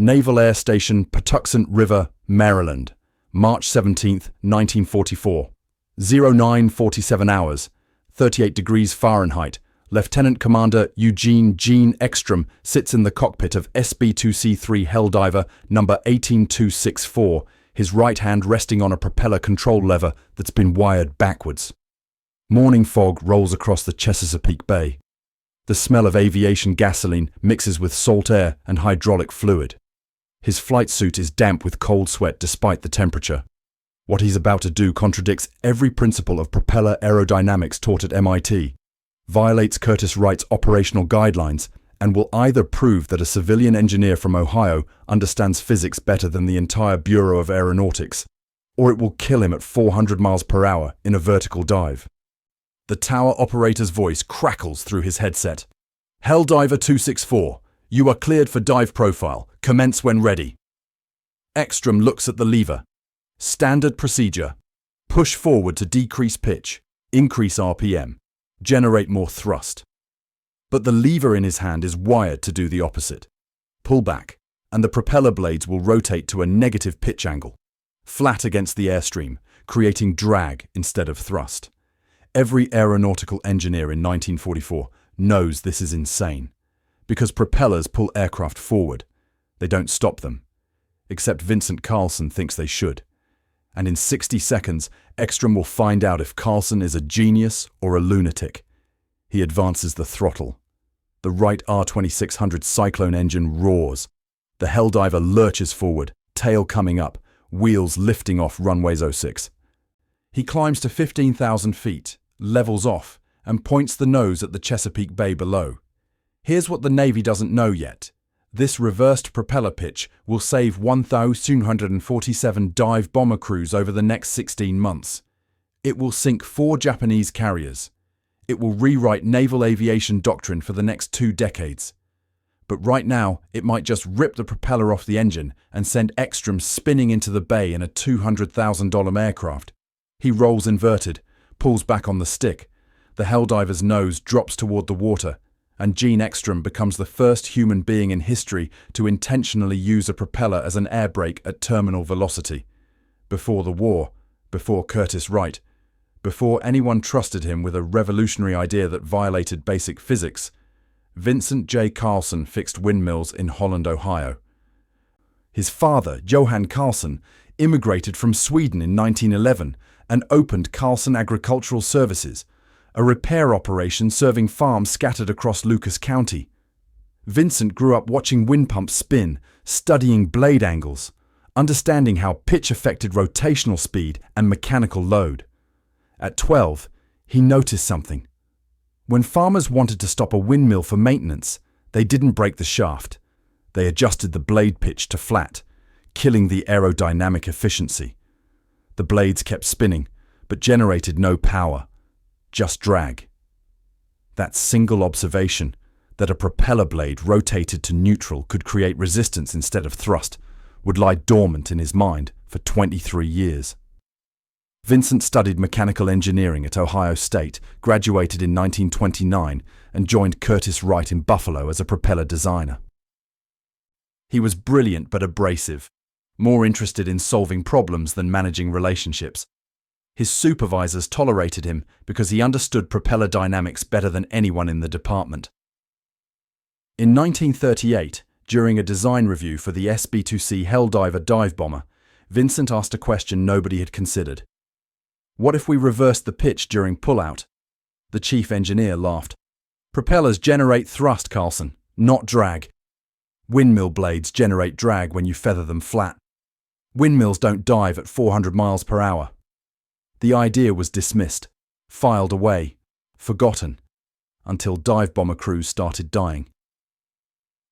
Naval Air Station, Patuxent River, Maryland, March 17, 1944. 0947 hours, 38 degrees Fahrenheit. Lieutenant Commander Eugene "Gene" Ekstrom sits in the cockpit of SB2C Helldiver number 18264, his right hand resting on a propeller control lever that's been wired backwards. Morning fog rolls across the Chesapeake Bay. The smell of aviation gasoline mixes with salt air and hydraulic fluid. His flight suit is damp with cold sweat despite the temperature. What he's about to do contradicts every principle of propeller aerodynamics taught at MIT, violates Curtiss Wright's operational guidelines, and will either prove that a civilian engineer from Ohio understands physics better than the entire Bureau of Aeronautics, or it will kill him at 400 miles per hour in a vertical dive. The tower operator's voice crackles through his headset. Helldiver 264, you are cleared for dive profile. Commence when ready. Ekstrom looks at the lever. Standard procedure. Push forward to decrease pitch, increase RPM, generate more thrust. But the lever in his hand is wired to do the opposite. Pull back, and the propeller blades will rotate to a negative pitch angle, flat against the airstream, creating drag instead of thrust. Every aeronautical engineer in 1944 knows this is insane, because propellers pull aircraft forward. They don't stop them. Except Vincent Carlson thinks they should. And in 60 seconds, Ekstrom will find out if Carlson is a genius or a lunatic. He advances the throttle. The Wright R2600 Cyclone engine roars. The Helldiver lurches forward, tail coming up, wheels lifting off runways 06. He climbs to 15,000 feet, levels off, and points the nose at the Chesapeake Bay below. Here's what the Navy doesn't know yet. This reversed propeller pitch will save 1,247 dive bomber crews over the next 16 months. It will sink 4 Japanese carriers. It will rewrite naval aviation doctrine for the next 2 decades. But right now, it might just rip the propeller off the engine and send Ekstrom spinning into the bay in a $200,000 aircraft. He rolls inverted, pulls back on the stick. The Helldiver's nose drops toward the water, and Gene Ekstrom becomes the first human being in history to intentionally use a propeller as an air brake at terminal velocity. Before the war, before Curtiss Wright, before anyone trusted him with a revolutionary idea that violated basic physics, Vincent J. Carlson fixed windmills in Holland, Ohio. His father, Johann Carlson, immigrated from Sweden in 1911 and opened Carlson Agricultural Services, a repair operation serving farms scattered across Lucas County. Vincent grew up watching wind pumps spin, studying blade angles, understanding how pitch affected rotational speed and mechanical load. At 12, he noticed something. When farmers wanted to stop a windmill for maintenance, they didn't break the shaft. They adjusted the blade pitch to flat, killing the aerodynamic efficiency. The blades kept spinning, but generated no power. Just drag. That single observation, that a propeller blade rotated to neutral could create resistance instead of thrust, would lie dormant in his mind for 23 years. Vincent studied mechanical engineering at Ohio State, graduated in 1929, and joined Curtiss Wright in Buffalo as a propeller designer. He was brilliant but abrasive, more interested in solving problems than managing relationships. His supervisors tolerated him because he understood propeller dynamics better than anyone in the department. In 1938, during a design review for the SB2C Helldiver dive bomber, Vincent asked a question nobody had considered. What if we reversed the pitch during pullout? The chief engineer laughed. Propellers generate thrust, Carlson, not drag. Windmill blades generate drag when you feather them flat. Windmills don't dive at 400 miles per hour. The idea was dismissed, filed away, forgotten, until dive bomber crews started dying.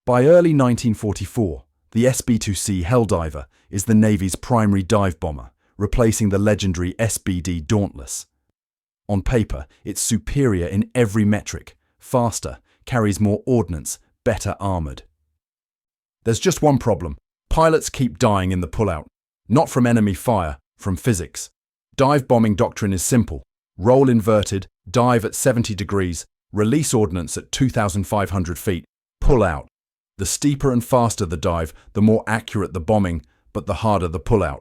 By early 1944, the SB2C Helldiver is the Navy's primary dive bomber, replacing the legendary SBD Dauntless. On paper, it's superior in every metric, faster, carries more ordnance, better armoured. There's just one problem. Pilots keep dying in the pullout. Not from enemy fire, from physics. Dive bombing doctrine is simple. Roll inverted, dive at 70 degrees, release ordnance at 2,500 feet, pull out. The steeper and faster the dive, the more accurate the bombing, but the harder the pullout.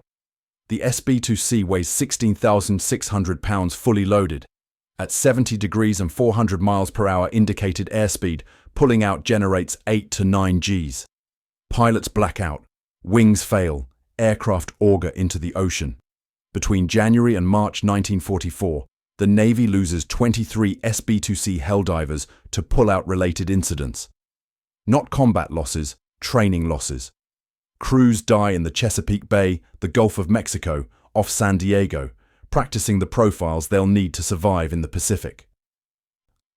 The SB2C weighs 16,600 pounds fully loaded. At 70 degrees and 400 miles per hour indicated airspeed, pulling out generates 8 to 9 Gs. Pilots black out, wings fail, aircraft auger into the ocean. Between January and March 1944, the Navy loses 23 SB2C Helldivers to pull-out-related incidents. Not combat losses, training losses. Crews die in the Chesapeake Bay, the Gulf of Mexico, off San Diego, practicing the profiles they'll need to survive in the Pacific.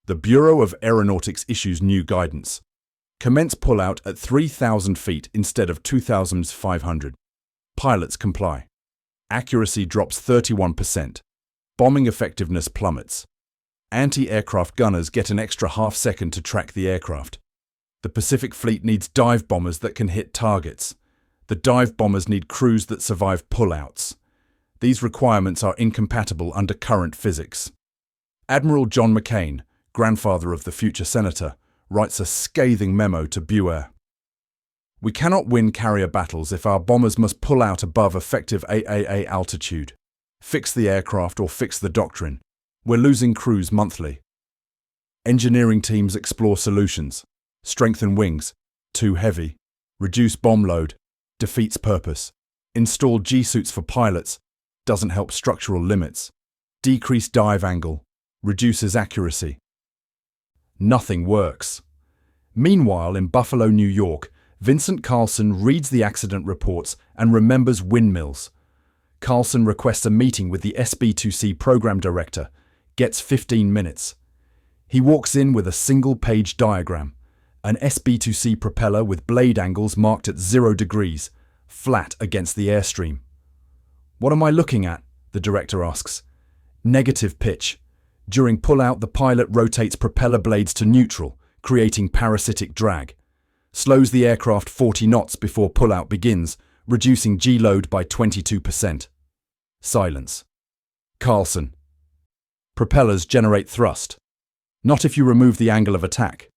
The Bureau of Aeronautics issues new guidance. Commence pullout at 3,000 feet instead of 2,500. Pilots comply. Accuracy drops 31%. Bombing effectiveness plummets. Anti-aircraft gunners get an extra half-second to track the aircraft. The Pacific Fleet needs dive bombers that can hit targets. The dive bombers need crews that survive pullouts. These requirements are incompatible under current physics. Admiral John McCain, grandfather of the future senator, writes a scathing memo to Buer. We cannot win carrier battles if our bombers must pull out above effective AAA altitude. Fix the aircraft or fix the doctrine. We're losing crews monthly. Engineering teams explore solutions. Strengthen wings. Too heavy. Reduce bomb load. Defeats purpose. Install G-suits for pilots. Doesn't help structural limits. Decrease dive angle. Reduces accuracy. Nothing works. Meanwhile, in Buffalo, New York, Vincent Carlson reads the accident reports and remembers windmills. Carlson requests a meeting with the SB2C program director, gets 15 minutes. He walks in with a single-page diagram, an SB2C propeller with blade angles marked at 0 degrees, flat against the airstream. What am I looking at? The director asks. Negative pitch. During pullout, the pilot rotates propeller blades to neutral, creating parasitic drag. Slows the aircraft 40 knots before pullout begins, reducing G-load by 22%. Silence. Carlson. Propellers generate thrust. Not if you remove the angle of attack.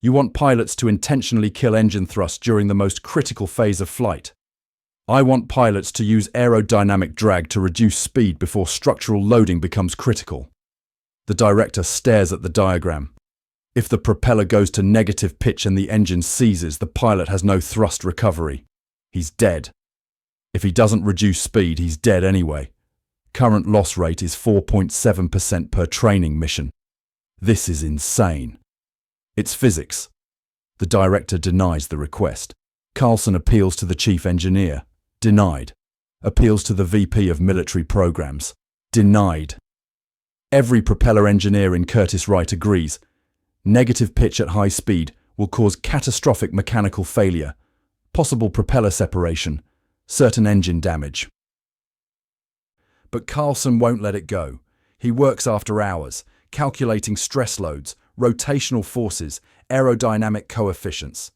You want pilots to intentionally kill engine thrust during the most critical phase of flight. I want pilots to use aerodynamic drag to reduce speed before structural loading becomes critical. The director stares at the diagram. If the propeller goes to negative pitch and the engine seizes, the pilot has no thrust recovery. He's dead. If he doesn't reduce speed, he's dead anyway. Current loss rate is 4.7% per training mission. This is insane. It's physics. The director denies the request. Carlson appeals to the chief engineer. Denied. Appeals to the VP of military programs. Denied. Every propeller engineer in Curtiss-Wright agrees. Negative pitch at high speed will cause catastrophic mechanical failure, possible propeller separation, certain engine damage. But Carlson won't let it go. He works after hours, calculating stress loads, rotational forces, aerodynamic coefficients.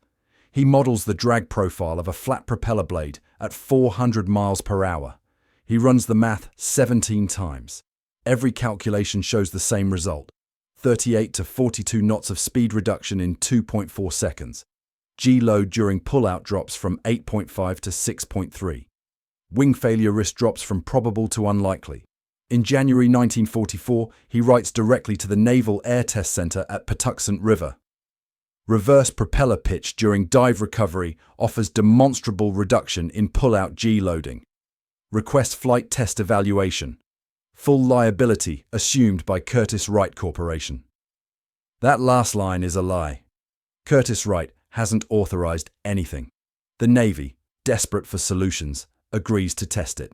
He models the drag profile of a flat propeller blade at 400 miles per hour. He runs the math 17 times. Every calculation shows the same result. 38 to 42 knots of speed reduction in 2.4 seconds. G-load during pullout drops from 8.5 to 6.3. Wing failure risk drops from probable to unlikely. In January 1944, he writes directly to the Naval Air Test Center at Patuxent River. Reverse propeller pitch during dive recovery offers demonstrable reduction in pullout G-loading. Request flight test evaluation. Full liability assumed by Curtiss-Wright Corporation. That last line is a lie. Curtiss-Wright hasn't authorized anything. The Navy, desperate for solutions, agrees to test it.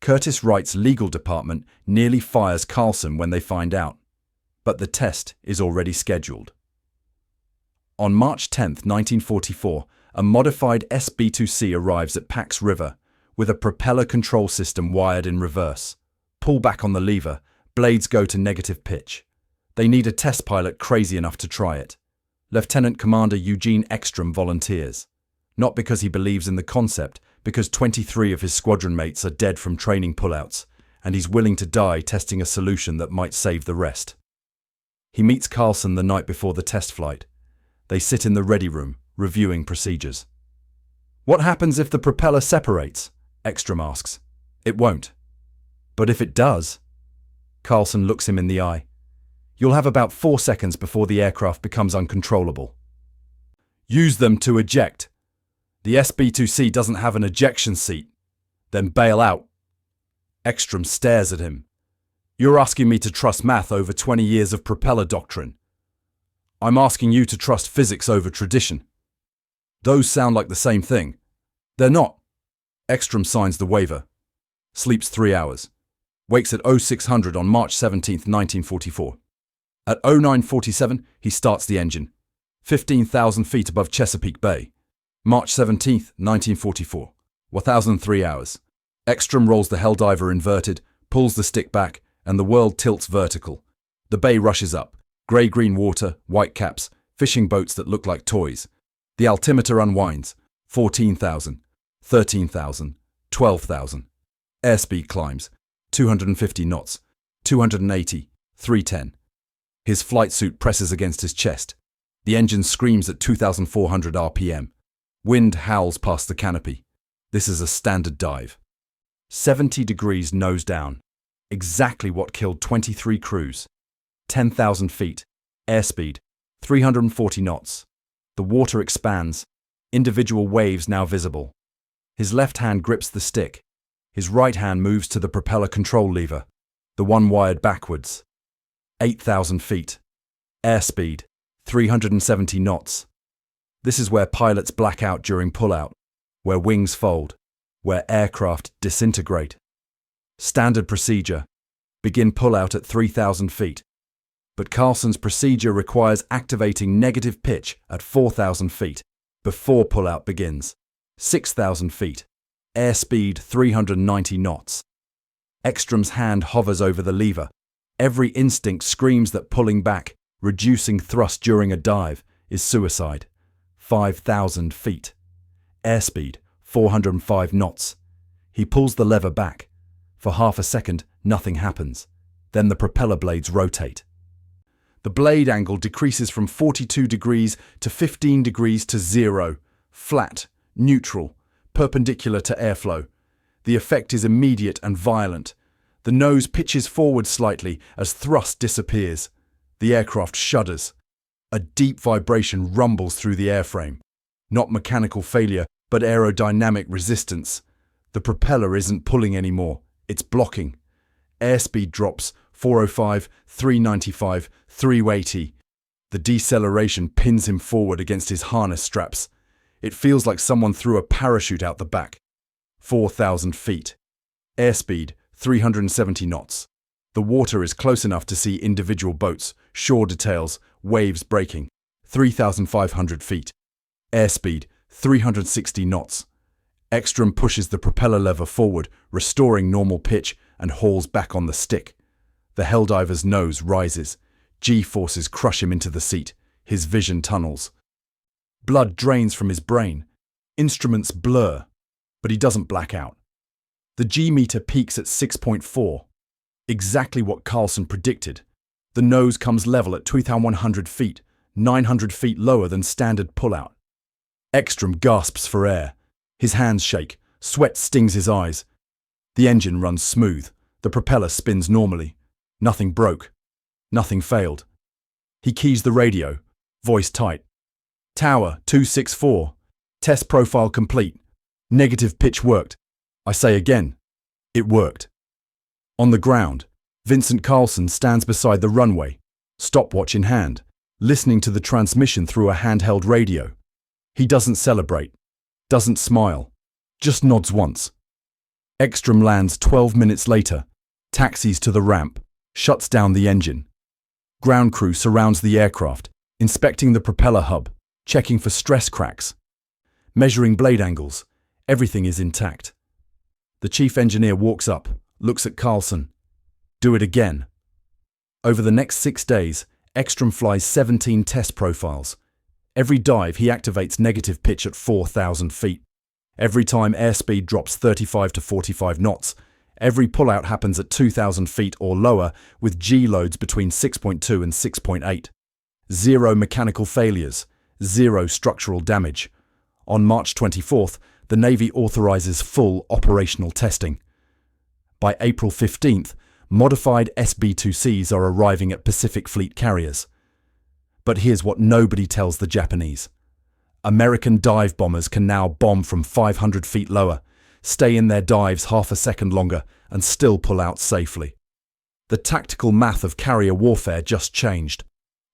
Curtiss-Wright's legal department nearly fires Carlson when they find out, but the test is already scheduled. On March 10, 1944, a modified SB2C arrives at Pax River, with a propeller control system wired in reverse. Pull back on the lever, blades go to negative pitch. They need a test pilot crazy enough to try it. Lieutenant Commander Eugene Ekstrom volunteers. Not because he believes in the concept, because 23 of his squadron mates are dead from training pullouts, and he's willing to die testing a solution that might save the rest. He meets Carlson the night before the test flight. They sit in the ready room, reviewing procedures. "What happens if the propeller separates?" Ekstrom asks. "It won't." "But if it does?" Carlson looks him in the eye. "You'll have about 4 seconds before the aircraft becomes uncontrollable. Use them to eject. The SB2C doesn't have an ejection seat. Then bail out." Ekstrom stares at him. "You're asking me to trust math over 20 years of propeller doctrine. I'm asking you to trust physics over tradition. Those sound like the same thing." "They're not." Ekstrom signs the waiver. Sleeps 3 hours. Wakes at 0600 on March 17, 1944. At 0947, he starts the engine. 15,000 feet above Chesapeake Bay. March 17, 1944. 1003 hours. Ekstrom rolls the Helldiver inverted, pulls the stick back, and the world tilts vertical. The bay rushes up. Grey-green water, white caps, fishing boats that look like toys. The altimeter unwinds. 14,000, 13,000, 12,000. Airspeed climbs. 250 knots, 280, 310. His flight suit presses against his chest. The engine screams at 2,400 RPM. Wind howls past the canopy. This is a standard dive. 70 degrees nose down. Exactly what killed 23 crews. 10,000 feet. Airspeed, 340 knots. The water expands. Individual waves now visible. His left hand grips the stick. His right hand moves to the propeller control lever, the one wired backwards. 8,000 feet. Airspeed, 370 knots. This is where pilots black out during pullout, where wings fold, where aircraft disintegrate. Standard procedure. Begin pullout at 3,000 feet. But Carlson's procedure requires activating negative pitch at 4,000 feet before pullout begins. 6,000 feet. Airspeed 390 knots. Ekstrom's hand hovers over the lever. Every instinct screams that pulling back, reducing thrust during a dive, is suicide. 5,000 feet. Airspeed 405 knots. He pulls the lever back. For half a second, nothing happens. Then the propeller blades rotate. The blade angle decreases from 42 degrees to 15 degrees to 0, flat, neutral, perpendicular to airflow. The effect is immediate and violent. The nose pitches forward slightly as thrust disappears. The aircraft shudders. A deep vibration rumbles through the airframe. Not mechanical failure, but aerodynamic resistance. The propeller isn't pulling anymore. It's blocking. Airspeed drops 405, 395, 380. The deceleration pins him forward against his harness straps. It feels like someone threw a parachute out the back. 4,000 feet. Airspeed 370 knots. The water is close enough to see individual boats, shore details, waves breaking. 3,500 feet. Airspeed 360 knots. Ekstrom pushes the propeller lever forward, restoring normal pitch, and hauls back on the stick. The Helldiver's nose rises. G-forces crush him into the seat. His vision tunnels. Blood drains from his brain. Instruments blur, but he doesn't black out. The G-meter peaks at 6.4. Exactly what Carlson predicted. The nose comes level at 2,100 feet, 900 feet lower than standard pullout. Ekstrom gasps for air. His hands shake. Sweat stings his eyes. The engine runs smooth. The propeller spins normally. Nothing broke. Nothing failed. He keys the radio. Voice tight. "Tower 264. Test profile complete. Negative pitch worked. I say again, it worked." On the ground, Vincent Carlson stands beside the runway, stopwatch in hand, listening to the transmission through a handheld radio. He doesn't celebrate, doesn't smile, just nods once. Ekstrom lands 12 minutes later, taxis to the ramp, shuts down the engine. Ground crew surrounds the aircraft, inspecting the propeller hub, checking for stress cracks, measuring blade angles. Everything is intact. The chief engineer walks up, looks at Carlson. "Do it again." Over the next 6 days, Ekstrom flies 17 test profiles. Every dive, he activates negative pitch at 4,000 feet. Every time airspeed drops 35 to 45 knots. Every pullout happens at 2,000 feet or lower, with G loads between 6.2 and 6.8. 0 mechanical failures. zero structural damage. On March 24th, the Navy authorizes full operational testing. By April 15th, modified SB2Cs are arriving at Pacific Fleet carriers. But here's what nobody tells the Japanese. American dive bombers can now bomb from 500 feet lower, stay in their dives half a second longer, and still pull out safely. The tactical math of carrier warfare just changed.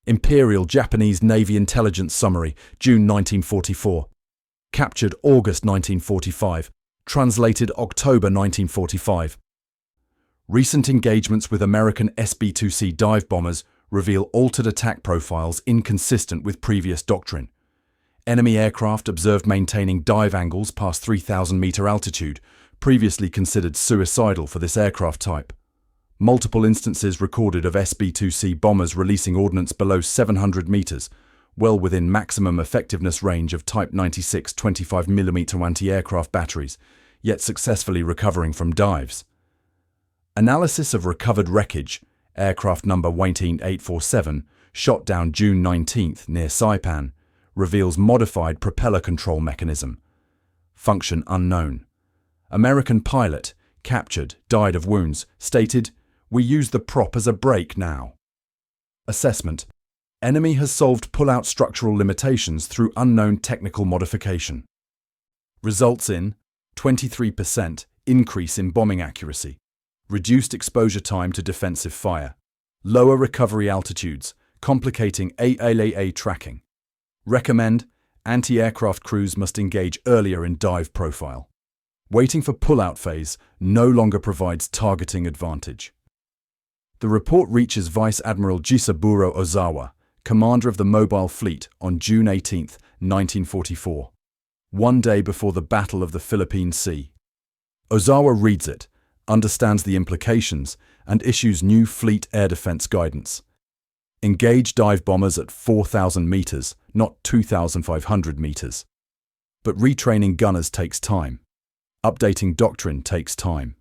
Imperial Japanese Navy Intelligence Summary, June 1944. Captured August 1945. Translated October 1945. Recent engagements with American SB2C dive bombers reveal altered attack profiles inconsistent with previous doctrine. Enemy aircraft observed maintaining dive angles past 3,000-meter altitude, previously considered suicidal for this aircraft type. Multiple instances recorded of SB2C bombers releasing ordnance below 700 meters, well within maximum effectiveness range of Type 96 25mm anti-aircraft batteries, yet successfully recovering from dives. Analysis of recovered wreckage, aircraft number 18847, shot down June 19th near Saipan, reveals modified propeller control mechanism. Function unknown. American pilot, captured, died of wounds, stated, "We use the prop as a brake now." Assessment. Enemy has solved pull-out structural limitations through unknown technical modification. Results in 23% increase in bombing accuracy, reduced exposure time to defensive fire, lower recovery altitudes, complicating ALAA tracking. Recommend anti-aircraft crews must engage earlier in dive profile. Waiting for pull-out phase no longer provides targeting advantage. The report reaches Vice Admiral Jisaburo Ozawa, commander of the Mobile Fleet, on June 18, 1944, one day before the Battle of the Philippine Sea. Ozawa reads it, understands the implications, and issues new fleet air defense guidance. Engage dive bombers at 4,000 meters, not 2,500 meters. But retraining gunners takes time. Updating doctrine takes time.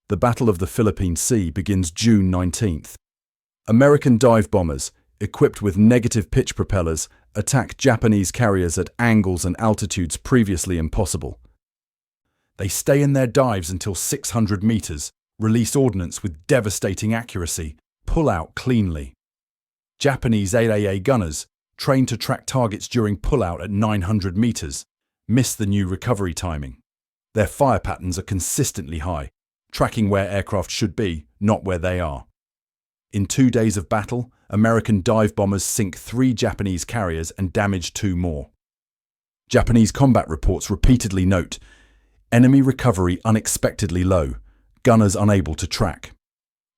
The Battle of the Philippine Sea begins June 19th. American dive bombers, equipped with negative pitch propellers, attack Japanese carriers at angles and altitudes previously impossible. They stay in their dives until 600 meters, release ordnance with devastating accuracy, pull out cleanly. Japanese AAA gunners, trained to track targets during pull-out at 900 meters, miss the new recovery timing. Their fire patterns are consistently high, tracking where aircraft should be, not where they are. In 2 days of battle, American dive bombers sink 3 Japanese carriers and damage 2 more. Japanese combat reports repeatedly note, enemy recovery unexpectedly low, gunners unable to track.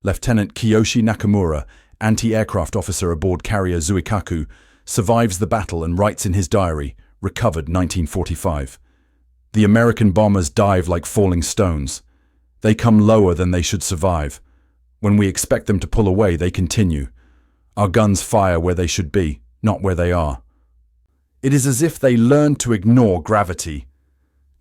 Lieutenant Kiyoshi Nakamura, anti-aircraft officer aboard carrier Zuikaku, survives the battle and writes in his diary, recovered 1945. The American bombers dive like falling stones. They come lower than they should survive. When we expect them to pull away, they continue. Our guns fire where they should be, not where they are. It is as if they learned to ignore gravity.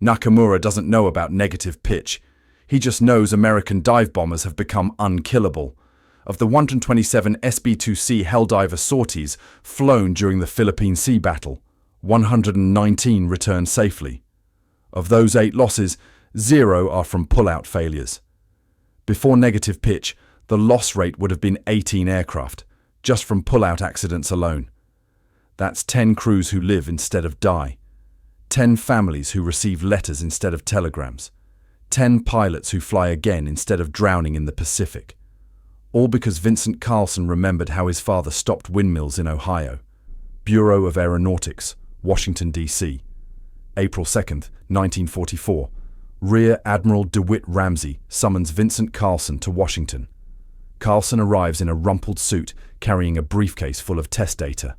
Nakamura doesn't know about negative pitch. He just knows American dive bombers have become unkillable. Of the 127 SB2C Helldiver sorties flown during the Philippine Sea battle, 119 returned safely. Of those 8 losses, 0 are from pull-out failures. Before negative pitch, the loss rate would have been 18 aircraft, just from pull-out accidents alone. That's 10 crews who live instead of die, 10 families who receive letters instead of telegrams, 10 pilots who fly again instead of drowning in the Pacific. All because Vincent Carlson remembered how his father stopped windmills in Ohio. Bureau of Aeronautics, Washington, D.C. April 2nd, 1944. Rear Admiral DeWitt Ramsey summons Vincent Carlson to Washington. Carlson arrives in a rumpled suit, carrying a briefcase full of test data.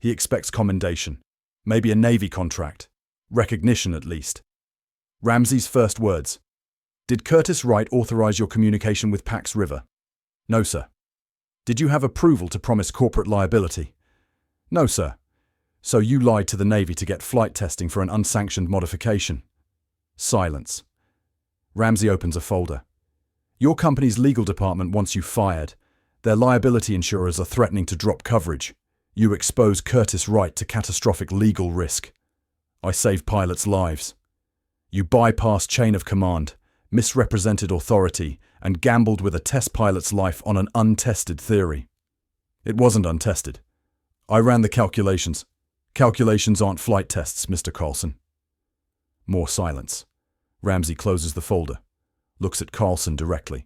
He expects commendation, maybe a Navy contract, recognition at least. Ramsey's first words: "Did Curtis Wright authorize your communication with Pax River?" "No, sir." "Did you have approval to promise corporate liability?" "No, sir." "So you lied to the Navy to get flight testing for an unsanctioned modification?" Silence. Ramsey opens a folder. "Your company's legal department wants you fired. Their liability insurers are threatening to drop coverage. You expose Curtis Wright to catastrophic legal risk. I save pilots' lives. You bypassed chain of command, misrepresented authority, and gambled with a test pilot's life on an untested theory. It wasn't untested. I ran the calculations. Calculations aren't flight tests, Mr. Carlson. More silence. Ramsey closes the folder, looks at Carlson directly.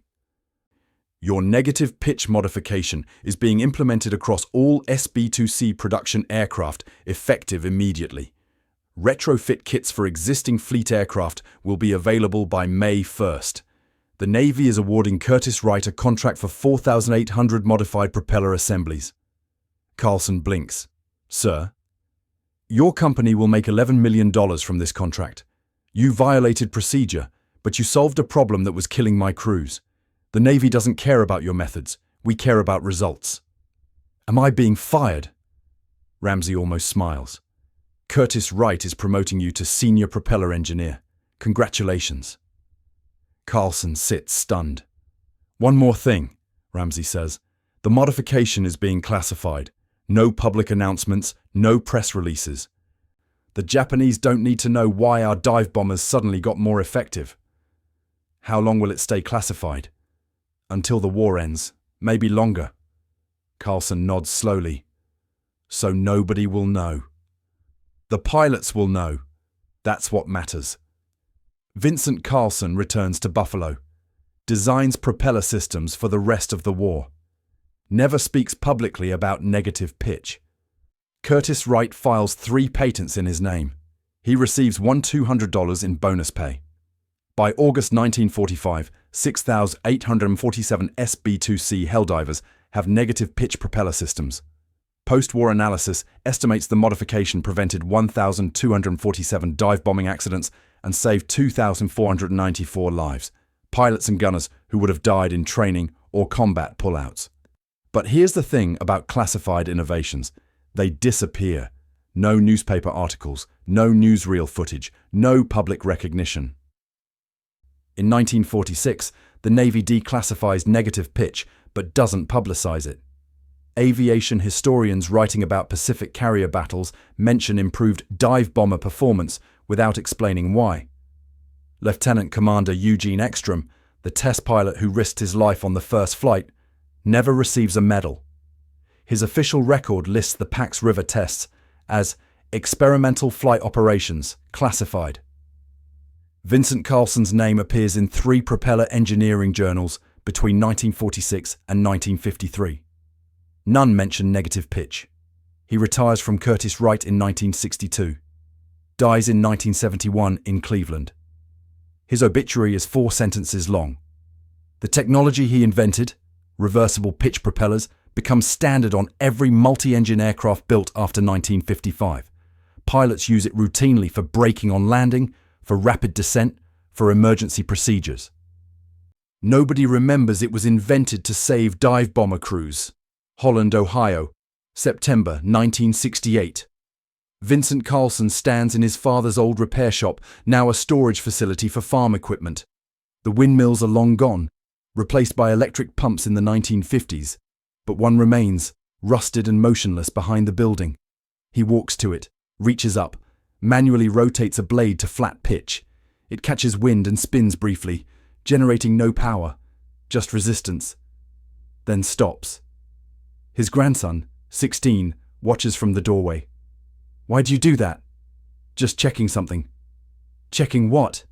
Your negative pitch modification is being implemented across all SB2C production aircraft, effective immediately. Retrofit kits for existing fleet aircraft will be available by May 1st. The Navy is awarding Curtis Wright a contract for 4,800 modified propeller assemblies. Carlson blinks. Sir, your company will make $11 million from this contract. You violated procedure, but you solved a problem that was killing my crews. The Navy doesn't care about your methods. We care about results. Am I being fired? Ramsey almost smiles. Curtis Wright is promoting you to senior propeller engineer. Congratulations. Carlson sits stunned. One more thing, Ramsey says. The modification is being classified. No public announcements, no press releases. The Japanese don't need to know why our dive bombers suddenly got more effective. How long will it stay classified? Until the war ends, maybe longer. Carlson nods slowly. So nobody will know. The pilots will know. That's what matters. Vincent Carlson returns to Buffalo. Designs propeller systems for the rest of the war. Never speaks publicly about negative pitch. Curtis Wright files 3 patents in his name. He receives $200 in bonus pay. By August 1945, 6,847 SB2C Helldivers have negative pitch propeller systems. Post-war analysis estimates the modification prevented 1,247 dive bombing accidents and saved 2,494 lives, pilots and gunners who would have died in training or combat pullouts. But here's the thing about classified innovations. They disappear. No newspaper articles, no newsreel footage, no public recognition. In 1946, the Navy declassifies negative pitch but doesn't publicize it. Aviation historians writing about Pacific carrier battles mention improved dive bomber performance without explaining why. Lieutenant Commander Eugene Ekstrom, the test pilot who risked his life on the first flight, never receives a medal. His official record lists the Pax River tests as experimental flight operations, classified. Vincent Carlson's name appears in 3 propeller engineering journals between 1946 and 1953. None mention negative pitch. He retires from Curtis Wright in 1962. Dies in 1971 in Cleveland. His obituary is 4 sentences long. The technology he invented, reversible pitch propellers, becomes standard on every multi-engine aircraft built after 1955. Pilots use it routinely for braking on landing, for rapid descent, for emergency procedures. Nobody remembers it was invented to save dive bomber crews. Holland, Ohio, September 1968. Vincent Carlson stands in his father's old repair shop, now a storage facility for farm equipment. The windmills are long gone, replaced by electric pumps in the 1950s, but one remains, rusted and motionless behind the building. He walks to it, reaches up, manually rotates a blade to flat pitch. It catches wind and spins briefly, generating no power, just resistance, then stops. His grandson, 16, watches from the doorway. "Why do you do that?" "Just checking something." "Checking what?"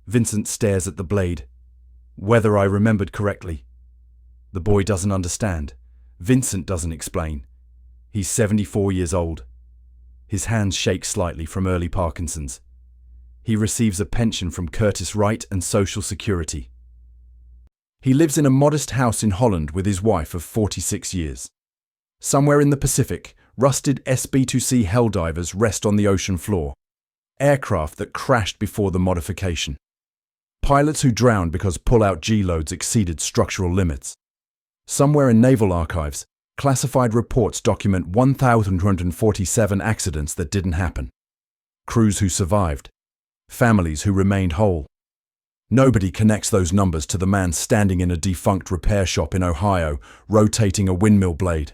Vincent stares at the blade. "Whether I remembered correctly." The boy doesn't understand. Vincent doesn't explain. He's 74 years old. His hands shake slightly from early Parkinson's. He receives a pension from Curtis Wright and Social Security. He lives in a modest house in Holland with his wife of 46 years. Somewhere in the Pacific, rusted SB2C Helldivers rest on the ocean floor. Aircraft that crashed before the modification. Pilots who drowned because pull-out G-loads exceeded structural limits. Somewhere in naval archives, classified reports document 1,247 accidents that didn't happen. Crews who survived. Families who remained whole. Nobody connects those numbers to the man standing in a defunct repair shop in Ohio, rotating a windmill blade.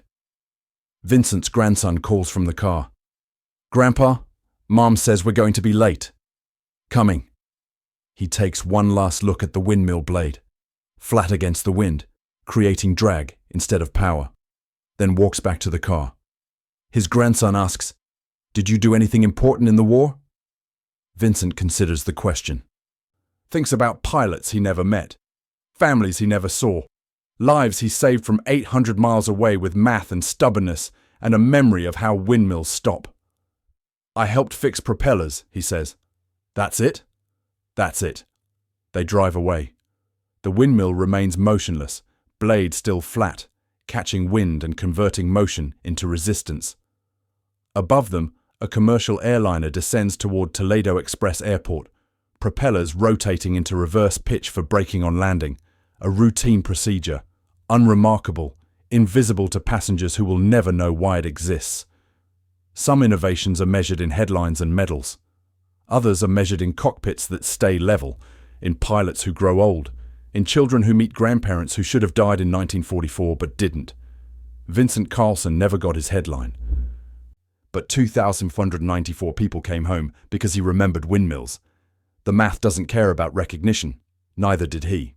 Vincent's grandson calls from the car. "Grandpa, Mom says we're going to be late." "Coming." He takes one last look at the windmill blade, flat against the wind, creating drag instead of power, then walks back to the car. His grandson asks, "Did you do anything important in the war?" Vincent considers the question. Thinks about pilots he never met, families he never saw, lives he saved from 800 miles away with math and stubbornness and a memory of how windmills stop. "I helped fix propellers," he says. "That's it?" "That's it." They drive away. The windmill remains motionless, blade still flat, catching wind and converting motion into resistance. Above them, a commercial airliner descends toward Toledo Express Airport, propellers rotating into reverse pitch for braking on landing, a routine procedure, unremarkable, invisible to passengers who will never know why it exists. Some innovations are measured in headlines and medals. Others are measured in cockpits that stay level, in pilots who grow old, in children who meet grandparents who should have died in 1944 but didn't. Vincent Carlson never got his headline. But 2,494 people came home because he remembered windmills. The math doesn't care about recognition. Neither did he.